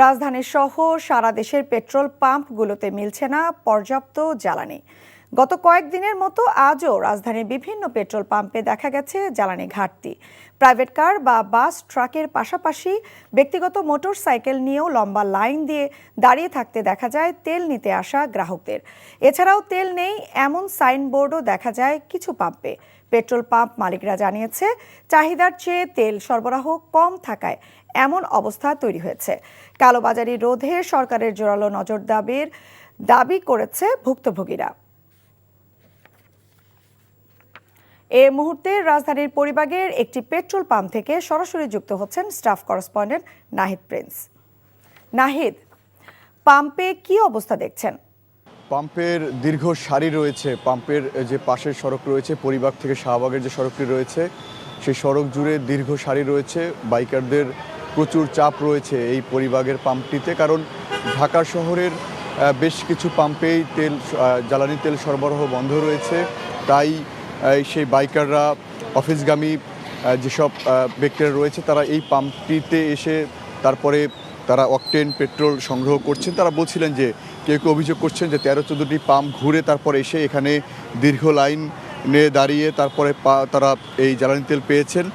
রাজধানী সহ সারা দেশের পেট্রোল পাম্পগুলোতে মিলছে না পর্যাপ্ত জ্বালানি। গত কয়েকদিনের মতো আজও রাজধানীর বিভিন্ন পেট্রোল পাম্পে দেখা গেছে জ্বালানি ঘাটতি। প্রাইভেট কার বা বাস, ট্রাকের পাশাপাশি ব্যক্তিগত মোটর সাইকেল নিয়েও লম্বা লাইন দিয়ে দাঁড়িয়ে থাকতে দেখা যায় তেল নিতে আসা গ্রাহকদের। এছাড়াও তেল নেই এমন সাইনবোর্ডও দেখা যায় কিছু পাম্পে। পেট্রোল পাম্প মালিকরা জানিয়েছে, চাহিদার চেয়ে তেল সরবরাহ কম থাকায় এমন অবস্থা তৈরি হয়েছে। কালোবাজারি রোধে সরকারের জোরালো নজরদারির দাবি করেছে ভুক্তভোগীরা। এ মুহূর্তে রাজধানীর পরিবাগের একটি পেট্রোল পাম্প থেকে সরাসরি যুক্ত হচ্ছেন staff correspondent Nahid Prince. Nahid, পাম্পে কি অবস্থা দেখছেন? পাম্পের দীর্ঘ সারি রয়েছে। পাম্পের যে পাশের সড়ক রয়েছে, পরিবাগ থেকে শাহবাগের যে সড়কটি রয়েছে, সেই সড়ক জুড়ে দীর্ঘ সারি রয়েছে। বাইকারদের প্রচুর চাপ রয়েছে এই পরিবাগের পাম্পটিতে, কারণ ঢাকা শহরের বেশ কিছু পাম্পেই জ্বালানি তেল সরবরাহ বন্ধ রয়েছে। তাই সেই বাইকাররা, অফিসগামী যেসব ব্যক্তিরা রয়েছে, তারা এই পাম্পটিতে এসে তারপরে তারা অকটেন পেট্রোল সংগ্রহ করছেন। তারা বলছিলেন যে কেউ কেউ অভিযোগ করছেন যে 13-14টি পাম্প ঘুরে তারপরে এসে এখানে দীর্ঘ লাইনে দাঁড়িয়ে তারপরে তারা এই জ্বালানি তেল পেয়েছেন।